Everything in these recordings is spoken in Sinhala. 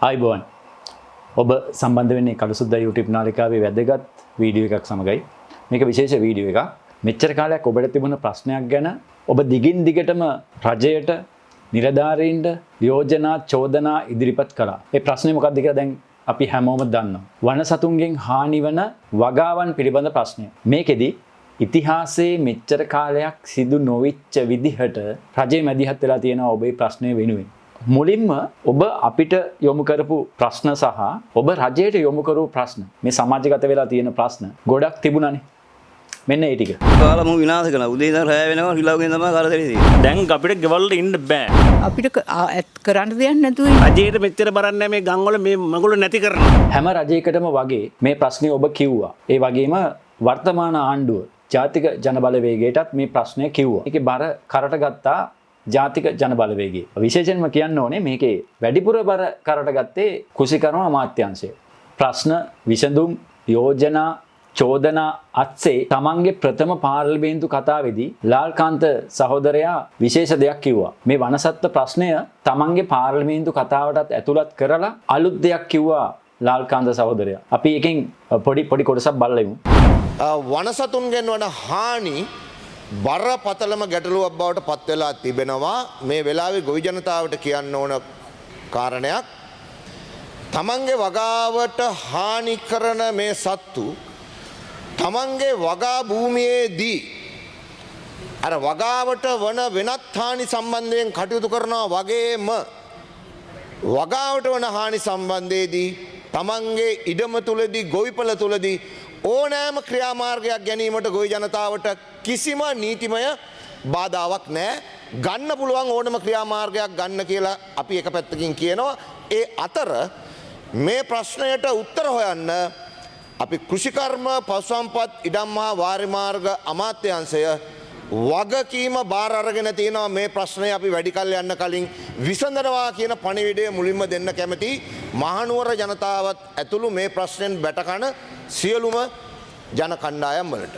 ආයිබෝන් ඔබ සම්බන්ධ වෙන්නේ කළුසුද්දා YouTube නාලිකාවේ වැදගත් වීඩියෝ එකක් සමගයි. මේක විශේෂ වීඩියෝ එකක්. මෙච්චර කාලයක් ඔබට තිබුණ ප්‍රශ්නයක් ගැන ඔබ දිගින් දිගටම රජයට නිලධාරීන්ට යෝජනා චෝදනා ඉදිරිපත් කළා. ඒ ප්‍රශ්නේ මොකක්ද කියලා දැන් අපි හැමෝම දන්නවා. වන සතුන්ගෙන් හානි වන වගාවන් පිළිබඳ ප්‍රශ්නය. මේකෙදි ඉතිහාසයේ මෙච්චර කාලයක් සිදු නොවිච්ච විදිහට රජයේ මැදිහත් වෙලා තියෙනවා ඔබේ ප්‍රශ්නය වෙනුවෙන්. මුලින්ම ඔබ අපිට යොමු කරපු ප්‍රශ්න සහ ඔබ රජයට යොමු කරපු ප්‍රශ්න මේ සමාජගත වෙලා තියෙන ප්‍රශ්න ගොඩක් තිබුණානේ. මෙන්න ඒ ටික. කාලා මු විනාශ කරනවා. උදේ ඉඳන් රැය වෙනවා හිලාවගෙන තමයි කරදරේ තියෙන්නේ. දැන් අපිට ගෙවල් වල ඉන්න බෑ. අපිට කරන්න දෙයක් නැතුව රජයට මෙච්චර බරන්නේ මේ ගම් වල මේ මගුල නැති කරනවා. හැම රජයකටම වගේ මේ ප්‍රශ්නේ ඔබ කිව්වා. ඒ වගේම වර්තමාන ආණ්ඩුව ජාතික ජනබලවේගයටත් මේ ප්‍රශ්නය කිව්වා. ඒකේ බර කරට ගත්තා ජාතික ජනබලවේගය. විශේෂයෙන්ම කියන්න ඕනේ මේකේ වැඩිපුර බර කරට ගත්තේ කුසිකර්ම අමාත්‍යාංශය. ප්‍රශ්න විසඳුම් යෝජනා චෝදනා අත්සේ තමන්ගේ ප්‍රථම පාර්ලිමේන්තු කතාවේදී ලාල්කාන්ත සහෝදරයා විශේෂ දෙයක් කිව්වා. මේ වනසත්ත්ව ප්‍රශ්නය තමන්ගේ පාර්ලිමේන්තු කතාවටත් ඇතුළත් කරලා අලුත් දෙයක් කිව්වා ලාල්කාන්ත සහෝදරයා. අපි එකෙන් පොඩි කොටසක් බලමු. වනසතුන්ගෙන් වන හානි බරපතලම ගැටලුවක් බවට පත් වෙලා තිබෙනවා. මේ වෙලාවේ ගොවි ජනතාවට කියන්න ඕන කාරණයක්, තමන්ගේ වගාවට හානි කරන මේ සත්තු තමන්ගේ වගා භූමියේදී අර වගාවට වන වෙනත් හානි සම්බන්ධයෙන් කටයුතු කරනවා වගේම වගාවට වන හානි සම්බන්ධයේදී තමන්ගේ ඉඩම තුලදී ගොවිපළ තුලදී ඕනෑම ක්‍රියාමාර්ගයක් ගැනීමට ගොවි ජනතාවට කිසිම නීතිමය බාධාවක් නැහැ. ගන්න පුළුවන් ඕනම ක්‍රියාමාර්ගයක් ගන්න කියලා අපි එක පැත්තකින් කියනවා. ඒ අතර මේ ප්‍රශ්නයට උත්තර හොයන්න අපි කෘෂිකර්ම පශුසම්පත් ඉඩම් හා වාරිමාර්ග අමාත්‍යාංශය වගකීම බාර අරගෙන තියෙනවා. මේ ප්‍රශ්නය අපි වැඩි කල් යන්න කලින් විසඳනවා කියන පණිවිඩය මුලින්ම දෙන්න කැමති. මහනුවර ජනතාවත් ඇතුළු මේ ප්‍රශ්නෙන් බැටකන සියලුම ජන කණ්ඩායම් වලට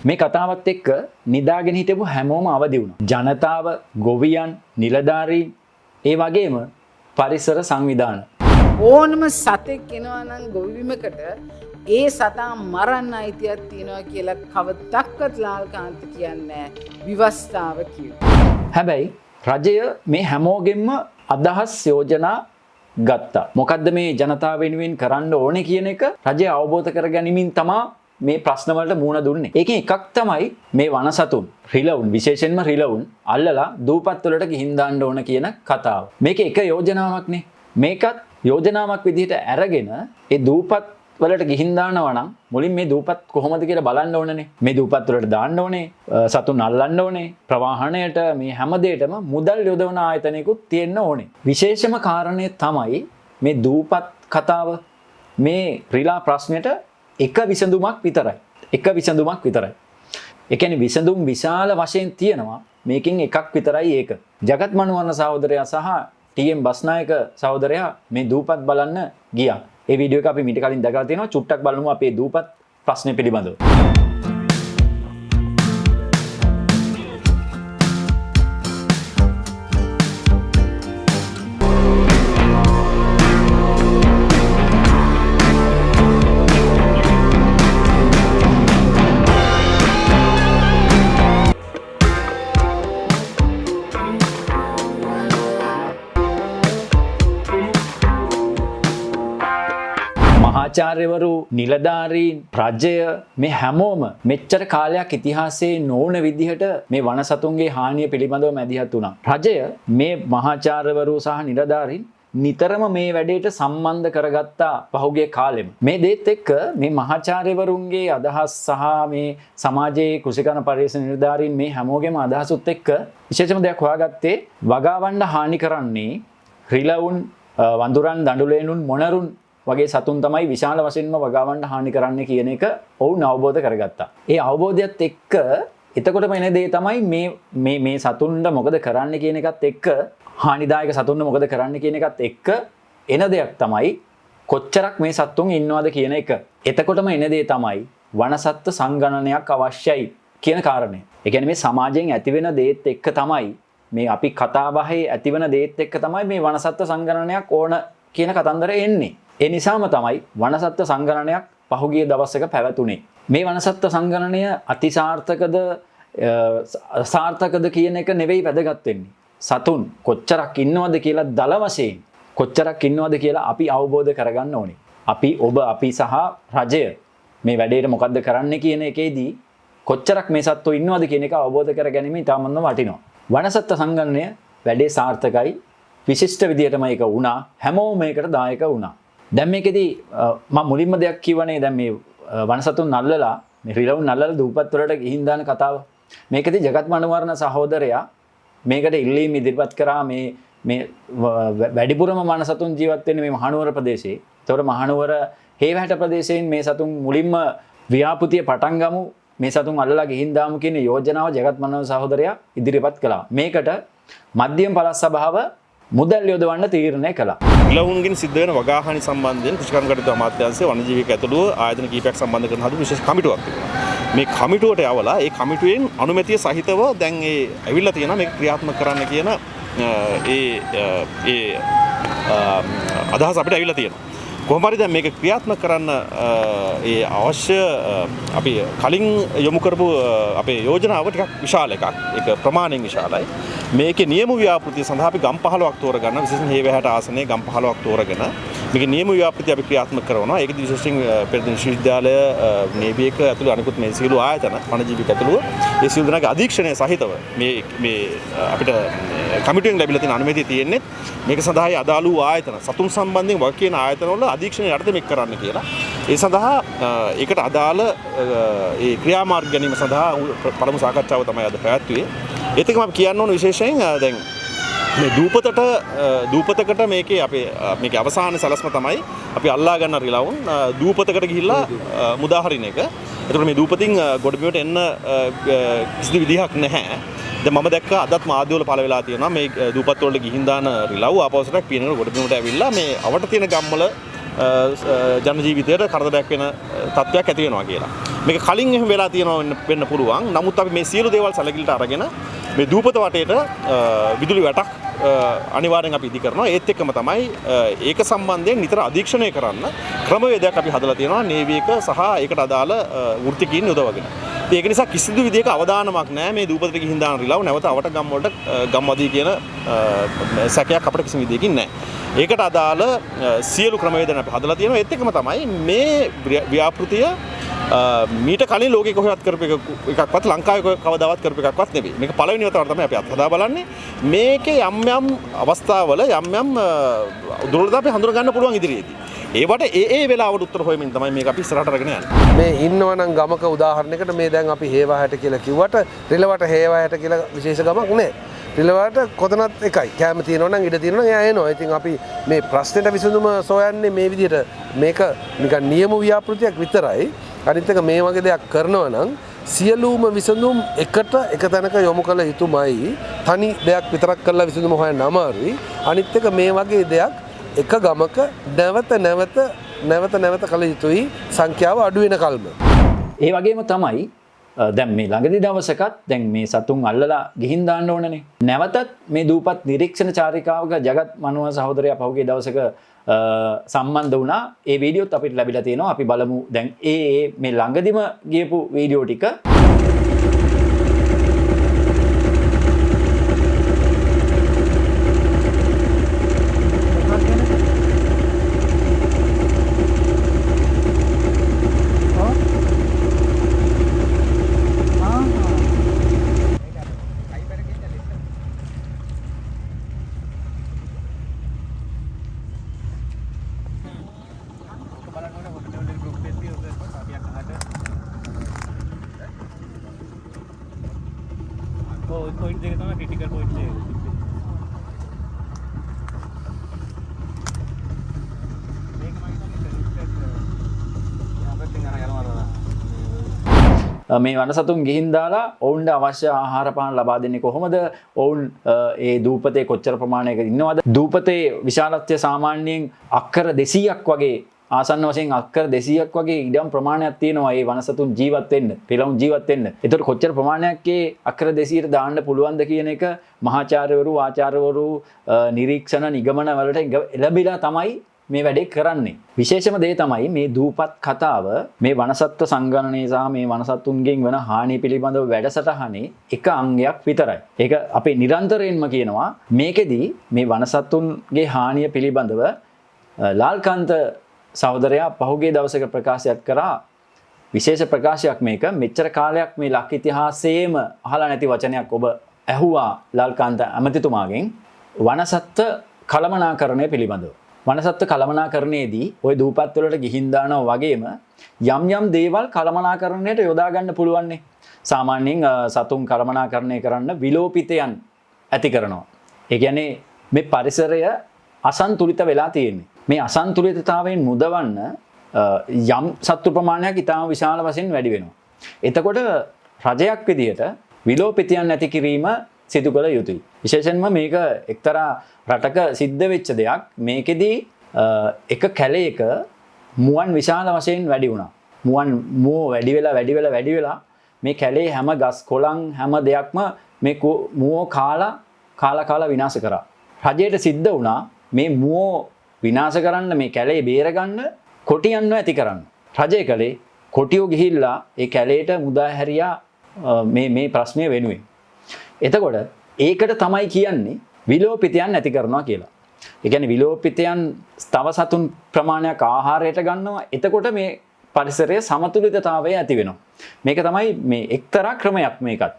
මේ කතාවත් එක්ක නිදාගෙන හිටපු හැමෝම අවදි වුණා. ජනතාව, ගොවියන්, නිලධාරීන්, ඒ වගේම පරිසර සංවිධාන. ඕනම සතෙක් එනවා නම් ගොවිබිමකට ඒ සතා මරන්න අයිතියක් තියෙනවා කියලා කවදක්වත් ලාල්කාන්ත කියන්නේ විවස්ථාව කියනවා. හැබැයි රජය මේ හැමෝගෙම අදහස් යෝජනා ගත්තා. මොකද්ද මේ ජනතාව වෙනුවෙන් කරන්න ඕනේ කියන එක රජය අවබෝධ කර ගැනීමෙන් තමයි මේ ප්‍රශ්න වලට මුහුණ දුන්නේ. ඒකෙන් එකක් තමයි මේ වනසතුන් රිලවුන්, විශේෂයෙන්ම රිලවුන් අල්ලලා දූපත් වලට ගිහින් දාන්න ඕන කියන කතාව. මේක එක යෝජනාවක්නේ. මේකත් යෝජනාවක් විදිහට අරගෙන ඒ දූපත් වලට ගිහින් දානවා නම් මුලින් මේ දූපත් කොහොමද කියලා බලන්න ඕනනේ. මේ දූපත් වලට දාන්න ඕනේ, සතුන් අල්ලන්න ඕනේ, ප්‍රවාහණයට මේ හැම දෙයකම මුදල් යොදවන ආයතනයකුත් තියෙන්න ඕනේ. විශේෂම කාරණය තමයි මේ දූපත් කතාව. මේ රිලා ප්‍රශ්නෙට එක විසඳුමක් විතරයි. එක විසඳුමක් විතරයි. ඒ කියන්නේ විසඳුම් විශාල වශයෙන් තියෙනවා. මේකෙන් එකක් විතරයි ඒක. ජගත් මනුවර්ණ සහෝදරයා සහ ටීඑම් බස්නායක සහෝදරයා මේ දූපත් බලන්න ගියා. ඒ වීඩියෝ එක අපි මීට කලින් දැකලා තියෙනවා. චුට්ටක් බලමු අපේ දූපත් ප්‍රශ්නේ පිළිබඳව. ආචාර්යවරු, නිලධාරීන්, රජය මේ හැමෝම මෙච්චර කාලයක් ඉතිහාසයේ නොවන විදිහට මේ වනසතුන්ගේ හානිය පිළිබඳව මැදිහත් වුණා. රජය මේ මහාචාර්යවරු සහ නිලධාරීන් නිතරම මේ වැඩේට සම්බන්ධ කරගත්තා පහුගිය කාලෙම. මේ දේත් එක්ක මේ මහාචාර්යවරුන්ගේ අදහස් සහ මේ සමාජයේ කෘෂිකර්ම පරිශ්‍රණ නිලධාරීන් මේ හැමෝගෙම අදහසුත් එක්ක විශේෂම දෙයක් හොයාගත්තේ වගාවන්න හානි කරන්නේ රිලවුන්, වඳුරන්, දඬුලේනුන්, මොණරුන් වගේ සතුන් තමයි විශාල වශයෙන්ම වගාවන්න හානි කරන්නේ කියන එක ඔවුන් අවබෝධ කරගත්තා. ඒ අවබෝධයත් එක්ක එතකොටම එන දේ තමයි මේ සතුන්ට මොකද කරන්න කියන එකත් එක්ක, හානිදායක සතුන්ට මොකද කරන්න කියන එකත් එක්ක එන දෙයක් තමයි කොච්චරක් මේ සතුන් ඉන්නවද කියන එක. එතකොටම එන දේ තමයි වනසත්ත්ව සංගණනයක් අවශ්‍යයි කියන කාරණය. ඒ කියන්නේ මේ සමාජයෙන් ඇතිවෙන දේත් එක්ක තමයි මේ අපි කතා බහේ ඇතිවන දේත් එක්ක තමයි මේ වනසත්ත්ව සංගණනයක් ඕන කියන කතන්දර එන්නේ. ඒ නිසාම තමයි වනසත්ත්ව සංගණනයක් පහුගිය දවසක පැවතුනේ. මේ වනසත්ත්ව සංගණනය අතිසාර්ථකද සාර්ථකද කියන එක නෙවෙයි වැදගත් වෙන්නේ. සතුන් කොච්චරක් ඉන්නවද කියලා දල වශයෙන් කොච්චරක් ඉන්නවද කියලා අපි අවබෝධ කරගන්න ඕනේ. අපි සහ රජය මේ වැඩේට මොකද්ද කරන්න කියන එකේදී කොච්චරක් මේ සත්ත්වෝ ඉන්නවද කියන එක අවබෝධ කරගැනීම ඉතාමත්ම වටිනවා. වනසත්ත්ව සංගණනය වැඩේ සාර්ථකයි. විශිෂ්ට විදියටම ඒක වුණා. හැමෝම මේකට දායක වුණා. දැන් මේකෙදී මම මුලින්ම දෙයක් කිව්වනේ දැන් මේ වනසතුන් නල්ලලා මේ රිලවුන් නල්ලලා දූපත් වලට ගිහින් දාන කතාව. මේකෙදී ජගත් මනවර්ණ සහෝදරයා මේකට ඉල්ලීම් ඉදිරිපත් කරා මේ වැඩිපුරම වනසතුන් ජීවත් වෙන්නේ මේ මහනුවර ප්‍රදේශයේ. ඒතකොට මහනුවර හේවැහැට ප්‍රදේශයෙන් මේ සතුන් මුලින්ම ව්‍යාපෘතිය පටන් ගමු මේ සතුන් අල්ලලා ගිහින් දාමු කියන යෝජනාව ජගත් මනවර්ණ සහෝදරයා ඉදිරිපත් කළා. මේකට මධ්‍යම පළාත් සභාව මුදල් යොදවන්න තීරණය කළා. ඉලවුන්ගෙන් සිද්ධ වෙන වගාහනි සම්බන්ධයෙන් කෘෂිකර්ම කටයුතු අමාත්‍යාංශය වනජීවික ඇතුළුව ආයතන කිහිපයක් සම්බන්ධ කරන හදු විශේෂ කමිටුවක් තිබුණා. මේ කමිටුවට යවලා ඒ කමිටුවෙන් අනුමැතිය සහිතව දැන් ඒ ඇවිල්ලා තියෙනවා මේක ක්‍රියාත්මක කරන්න කියන අදහස අපිට ඇවිල්ලා තියෙනවා. කොහොම හරි දැන් මේක ක්‍රියාත්මක කරන්න ඒ අවශ්‍ය අපි කලින් යොමු කරපු අපේ යෝජනාව ටිකක් විශාල එකක්. ඒක ප්‍රමාණයෙන් විශාලයි. මේකේ නියම ව්‍යාපෘතිය සඳහා අපි ගම් 15ක් තෝරගන්න විශේෂයෙන් හේවැහැට ආසනයේ ගම් 15ක් තෝරගෙන මේකේ නියම ව්‍යාපෘතිය අපි ක්‍රියාත්මක කරනවා. ඒකදී විශේෂයෙන් පෙරදින විශ්වවිද්‍යාලය නේවි එක ඇතුළු අනිකුත් මේ සියලු ආයතන වනජීවික ඇතුළුව ඒ සියලු දෙනාගේ අධීක්ෂණය සහිතව මේ අපිට කමිටුවෙන් ලැබිලා තියෙන අනුමැතිය තියෙන්නේ මේක සඳහායි අදාළ වූ ආයතන සතුන් සම්බන්ධයෙන් වග කියන ආයතනවල අධීක්ෂණය යටතේ මේක කරන්න කියලා. ඒ සඳහා ඒකට අදාළ ඒ ක්‍රියාමාර්ග ගැනීම සඳහා පළමු සාකච්ඡාව තමයි අද පැවැත්වුවේ. ඒත් එක්කම අපි කියන්න ඕන විශේෂයෙන් දැන් මේ දූපතකට මේකේ අවසාන සලස්ම තමයි අපි අල්ලා ගන්න රිලවුන් දූපතකට ගිහිල්ලා මුදා හරින එක. ඒතකොට මේ දූපතින් ගොඩබිමට එන්න කිසි විදිහක් නැහැ. දැන් මම දැක්ක අදත් මාධ්‍යවල පළ වෙලා තියෙනවා මේ දූපත් වලට ගිහින් දාන රිලව් ආපස්සට පිනන ගොඩබිමට ඇවිල්ලා මේ අවට තියෙන ගම්වල ජන ජීවිතයට කරදරයක් වෙන තත්ත්වයක් ඇති වෙනවා කියලා. මේක කලින් එහෙම වෙලා තියෙනවා වෙන්න පුළුවන්. නමුත් අපි මේ සියලු දේවල් සැලකිලිට අරගෙන මේ දූපත වටේට විදුලි වැටක් අනිවාර්යෙන් අපි ඉදි කරනවා. ඒත් එක්කම තමයි ඒක සම්බන්ධයෙන් නිතර අධීක්ෂණය කරන්න ක්‍රමවේදයක් අපි හදලා තියෙනවා නේවි එක සහ ඒකට අදාළ වෘත්තිකීන් යොදවගෙන. ඒක නිසා කිසිදු විදියක අවදානමක් නැහැ මේ දූපතට ගිහින් දාන රිලව් නැවත අවට ගම් වලට ගම්වදී කියන සැකයක් අපිට කිසිම විදියකින් නැහැ. ඒකට අදාළ සියලු ක්‍රමවේදන අපි හදලා තියෙනවා. ඒත් එක්කම තමයි මේ ව්‍යාපෘතිය මීට කලින් ලෝකෙ කොහෙවත් කරපු එකක්වත් ලංකාවේ කවදාවත් කරපු එකක්වත් නෙවෙයි. මේක පළවෙනි වතාවට තමයි අපි අත්හදා බලන්නේ. මේකේ යම් අවස්ථාවල යම් දුර්වලතා අපි හඳුනා ගන්න පුළුවන් ඉදිරියේදී. ඒවට ඒ වෙලාවට උත්තර හොයමින් තමයි මේක අපි ඉස්සරහට අරගෙන යන්නේ. මේ ඉන්නවනම් ගමක උදාහරණයකට මේ දැන් අපි හේවාහැට කියලා කිව්වට රිලවට හේවාහැට කියලා විශේෂ ගමක් නැහැ. රිලවට කොතනත් එකයි. කැම තියෙනවා නම් ඉඩ තියෙනවා නම් එයා එනවා. ඉතින් අපි මේ ප්‍රශ්නෙට විසඳුම සොයන්නේ මේ විදිහට මේක නිකන් නියම ව්‍යාපෘතියක් විතරයි. අනිත් එක මේ වගේ දෙයක් කරනවා නම් සියලුම විසඳුම් එක තැනක යොමු කළ යුතුමයි. තනි දෙයක් විතරක් කරලා විසඳුම හොයන්න අමාරුයි. අනිත් එක මේ වගේ දෙයක් එක ගමක නැවත කළ යුතුයි සංඛ්‍යාව අඩු වෙන කල්ම. ඒ වගේම තමයි දැන් මේ ළඟදී දවසකත් දැන් මේ සතුන් අල්ලලා ගිහින් දාන්න ඕනනේ. නැවතත් මේ දූපත් නිරීක්ෂණ චාරිකාවක ජගත් මනුව සහෝදරයා පහුගිය දවසක සම්බන්ධ වුණා. ඒ වීඩියෝත් අපිට ලැබිලා තියෙනවා. අපි බලමු දැන් මේ ළඟදිම ගියපු වීඩියෝ ටික. පොයින්ට් දෙක තමයි ක්‍රිටිකල් පොයින්ට් එක. මේක මම හිතන්නේ මේ වනසතුන් ගිහින් දාලා ඔවුන්ට අවශ්‍ය ආහාර පාන ලබා දෙන්නේ කොහොමද? ඔවුන් ඒ දූපතේ කොච්චර ප්‍රමාණයක ඉන්නවද? දූපතේ විශාලත්වය සාමාන්‍යයෙන් අක්කර 200ක් වගේ ආසන්න වශයෙන් අක්කර 200ක් වගේ ඉඩම් ප්‍රමාණයක් තියෙනවා මේ වනසතුන් ජීවත් වෙන්න, රිලවුන් ජීවත් වෙන්න. ඒතකොට කොච්චර ප්‍රමාණයක් ඒ අක්කර 200ට දාන්න පුළුවන්ද කියන එක මහාචාර්යවරු, ආචාර්යවරු නිරීක්ෂණ නිගමන වලට එළඹිලා තමයි මේ වැඩේ කරන්නේ. විශේෂම දේ තමයි මේ දූපත් කතාව මේ වනසත්ව සංගණනය සහ මේ වනසත්තුන්ගෙන් වන හානිය පිළිබඳව වැඩසටහනේ එක අංගයක් විතරයි. ඒක අපි නිරන්තරයෙන්ම කියනවා මේකෙදී මේ වනසත්තුන්ගේ හානිය පිළිබඳව ලාල්කාන්ත සහෝදරයා පහුගිය දවසක ප්‍රකාශයක් කරා විශේෂ ප්‍රකාශයක් මේක. මෙච්චර කාලයක් මේ ලක් ඉතිහාසයේම අහලා නැති වචනයක් ඔබ ඇහුවා ලාල්කාන්ත ඇමතිතුමාගෙන් වනසත්ව කළමනාකරණය පිළිබඳව. වනසත්ව කළමනාකරණයේදී ওই දූපත් වලට ගිහින් දානවා වගේම යම් යම් දේවල් කළමනාකරණයට යොදා ගන්න පුළුවන්. සාමාන්‍යයෙන් සතුන් කළමනාකරණය කරන්න විලෝපිතයන් ඇති කරනවා. ඒ කියන්නේ මේ පරිසරය අසන්තුලිත වෙලා තියෙන්නේ. මේ අසන්තුලිතතාවයෙන් මුදවන්න යම් සත්තු ප්‍රමාණයක් ඉතාම විශාල වශයෙන් වැඩි වෙනවා. එතකොට රජයක් විදියට විලෝපිතයන් නැති කිරීම සිදු කළ යුතුයි. විශේෂයෙන්ම මේක එක්තරා රටක සිද්ධ වෙච්ච දෙයක්. මේකෙදී එක කැලේක මුවන් විශාල වශයෙන් වැඩි වුණා. මුවෝ වැඩි වෙලා මේ කැලේ හැම ගස් කොළන් හැම දෙයක්ම මේ මුවෝ කාලා විනාශ කරා. රජයට සිද්ධ වුණා මේ මුවෝ විනාශ කරන්න, මේ කැලේ බේරගන්න කොටියන්ව ඇති කරන්න. රජය කලේ කොටියෝ ගිහිල්ලා ඒ කැලේට මුදා හැරියා මේ ප්‍රශ්නය වෙනුවෙන්. එතකොට ඒකට තමයි කියන්නේ විලෝපිතයන් නැති කරනවා කියලා. ඒ කියන්නේ විලෝපිතයන් තව සතුන් ප්‍රමාණයක් ආහාරයට ගන්නවා. එතකොට මේ පරිසරයේ සමතුලිතතාවය ඇති වෙනවා. මේක තමයි මේ එක්තරා ක්‍රමයක් මේකත්.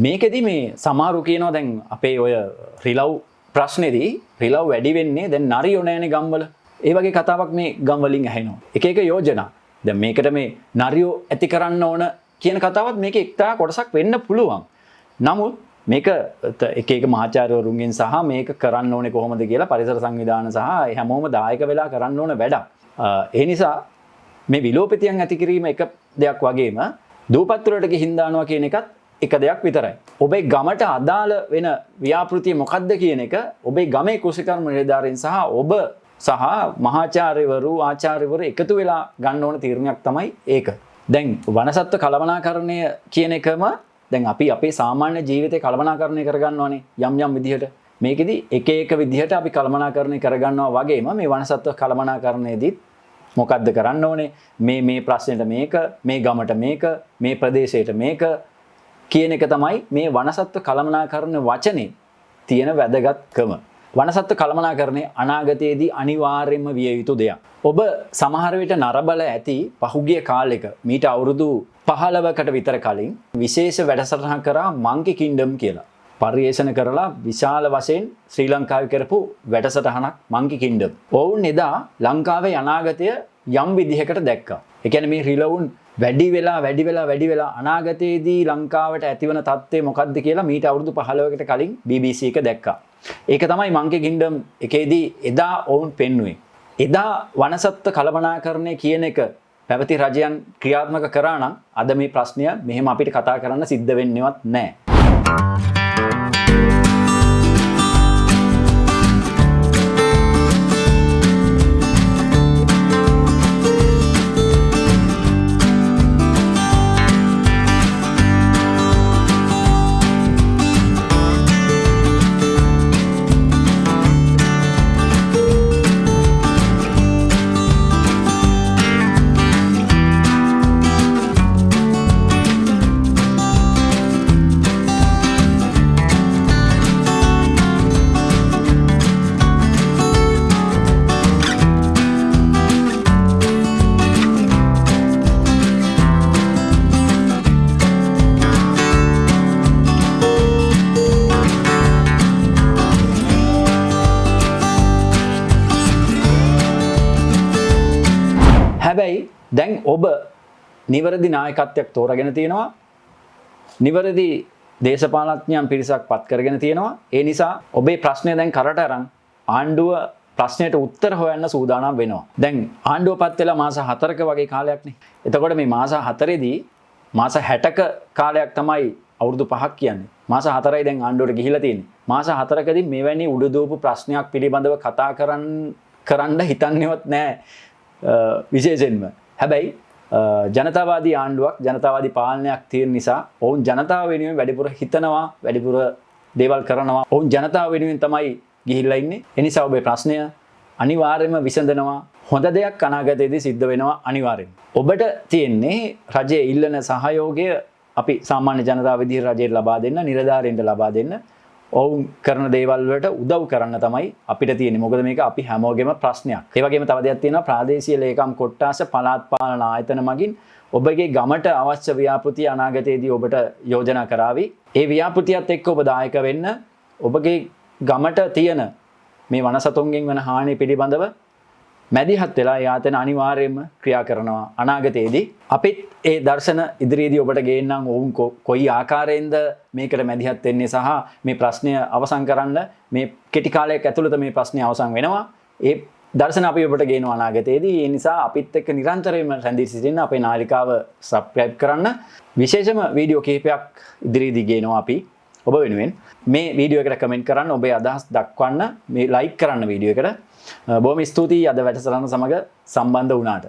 මේකෙදි මේ සමහරු කියනවා දැන් අපේ ඔය රිලව් ප්‍රශ්නේදී රිලව් වැඩි වෙන්නේ දැන් නරියෝ නැහැනේ ගම්වල. ඒ වගේ කතාවක් මේ ගම්වලින් ඇහෙනවා. එක එක යෝජනා. දැන් මේකට මේ නරියෝ ඇති කරන්න ඕන කියන කතාවත් මේකේ එක්තරා කොටසක් වෙන්න පුළුවන්. නමුත් මේක එක එක මහාචාර්යවරුන්ගෙන් සහ මේක කරන්න ඕනේ කොහොමද කියලා පරිසර සංවිධාන සහ හැමෝම දායක වෙලා කරන්න ඕන වැඩක්. ඒ නිසා මේ විලෝපිතයන් ඇති කිරීම එක දෙයක් වගේම දූපත් වලට ගිහින් දානවා කියන එකත් එක දෙයක් විතරයි. ඔබේ ගමට අදාළ වෙන ව්‍යාපෘතිය මොකක්ද කියන එක ඔබේ ගමේ කෘෂිකර්ම නිලධාරීන් සහ ඔබ සහ මහාචාර්යවරු ආචාර්යවරු එකතු වෙලා ගන්න ඕන තීරණයක් තමයි ඒක. දැන් වනසත්ව කළමනාකරණය කියන එකම දැන් අපි අපේ සාමාන්‍ය ජීවිතේ කළමනාකරණය කරගන්නවානේ යම් යම් විදිහට. මේකෙදි එක එක විදිහට අපි කළමනාකරණය කරගන්නවා වගේම මේ වනසත්ව කළමනාකරණයේදීත් මොකද්ද කරන්න ඕනේ? මේ ප්‍රශ්නෙට මේක, මේ ගමට මේක, මේ ප්‍රදේශයට මේක කියන එක තමයි මේ වනසත්ව කළමනාකරණ වචනේ තියෙන වැදගත්කම. වනසත්ව කළමනාකරණය අනාගතයේදී අනිවාර්යයෙන්ම විය යුතු දෙයක්. ඔබ සමහර විට නරබල ඇති පහුගිය කාලෙක මීට අවුරුදු 15කට විතර කලින් විශේෂ වැඩසටහන කරා මංකි කින්ඩම් කියලා. පරිේෂණ කරලා විශාල වශයෙන් ශ්‍රී ලංකාවේ කරපු වැඩසටහනක් මංකි කින්ඩම්. ඔවුන් එදා ලංකාවේ අනාගතය යම් විදිහකට දැක්කා. ඒ කියන්නේ මේ රිලවුන් වැඩි වෙලා අනාගතයේදී ලංකාවට ඇතිවන තත්ත්වය මොකක්ද කියලා මීට අවුරුදු 15කට කලින් BBC එක දැක්කා. ඒක තමයි මංකි කින්ඩම් එකේදී එදා ඔවුන් පෙන්වුවේ. එදා වනසත්ව කළමනාකරණය කියන එක පැවති රජයන් ක්‍රියාත්මක කරා නම් අද මේ ප්‍රශ්නය මෙහෙම අපිට කතා කරන්න සිද්ධ වෙන්නේවත් නැහැ. හැබැයි දැන් ඔබ නිවැරදි නායකත්වයක් තෝරාගෙන තියෙනවා. නිවැරදි දේශපාලඥයන් පිරිසක් පත් කරගෙන තියෙනවා. ඒ නිසා ඔබේ ප්‍රශ්නය දැන් කරට අරන් ආණ්ඩුව ප්‍රශ්නයට උත්තර හොයන්න සූදානම් වෙනවා. දැන් ආණ්ඩුව පත් වෙලා මාස 4ක වගේ කාලයක්නේ. එතකොට මේ මාස 4ේදී මාස 60ක කාලයක් තමයි අවුරුදු 5ක් කියන්නේ. මාස 4යි දැන් ආණ්ඩුවට ගිහිලා තියෙන්නේ. මාස 4කදී මෙවැනි උඩුදූපු ප්‍රශ්නයක් පිළිබඳව කතා කරන්න හිතන්නේවත් නැහැ. විශේෂයෙන්ම. හැබැයි ජනතාවාදී ආණ්ඩුවක් ජනතාවාදී පාලනයක් තියෙන නිසා ඔවුන් ජනතාව වෙනුවෙන් වැඩිපුර හිතනවා වැඩිපුර දේවල් කරනවා. ඔවුන් ජනතාව වෙනුවෙන් තමයි ගිහිල්ලා ඉන්නේ. ඒ නිසා ඔබේ ප්‍රශ්නය අනිවාර්යයෙන්ම විසඳනවා. හොඳ දෙයක් අනාගතයේදී සිද්ධ වෙනවා අනිවාර්යෙන්. ඔබට තියෙන්නේ රජයේ ඉල්ලන සහයෝගය අපි සාමාන්‍ය ජනතාව විදිහට රජයට ලබා දෙන්න, නිලධාරීන්ට ලබා දෙන්න. ඔවුන් කරන දේවල් වලට උදව් කරන්න තමයි අපිට තියෙන්නේ. මොකද මේක අපි හැමෝගෙම ප්‍රශ්නයක්. ඒ වගේම තව දෙයක් තියෙනවා ප්‍රාදේශීය ලේකම් කොට්ටාස පළාත් පාලන ආයතන මගින් ඔබගේ ගමට අවශ්‍ය ව්‍යාපෘතිය අනාගතයේදී ඔබට යෝජනා කරાવી. ඒ ව්‍යාපෘතියත් එක්ක ඔබ දායක වෙන්න ඔබගේ ගමට තියෙන මේ වනසතුන්ගෙන් වන හානි පිළිබඳව මැදිහත් වෙලා යාතන අනිවාර්යයෙන්ම ක්‍රියා කරනවා අනාගතයේදී. අපිත් ඒ දර්ශන ඉදිරියේදී ඔබට ගේන්නම් ඔවුන් කොයි ආකාරයෙන්ද මේකට මැදිහත් වෙන්නේ සහ මේ ප්‍රශ්නය අවසන් කරන්න මේ කෙටි කාලයක් ඇතුළත මේ ප්‍රශ්නය අවසන් වෙනවා. ඒ දර්ශන අපි ඔබට ගේනවා අනාගතයේදී. ඒ නිසා අපිත් එක්ක නිරන්තරයෙන්ම රැඳී සිටින්න අපේ නාලිකාව සබ්ස්ක්‍රයිබ් කරන්න. විශේෂම වීඩියෝ කිහිපයක් ඉදිරියේදී ගේනවා අපි ඔබ වෙනුවෙන්. මේ වීඩියෝ එකට කමෙන්ට් කරන්න, ඔබේ අදහස් දක්වන්න, මේ ලයික් කරන්න වීඩියෝ එකට. බොහොම ස්තුතියි අද වැඩසටහන සමග සම්බන්ධ වුණාට.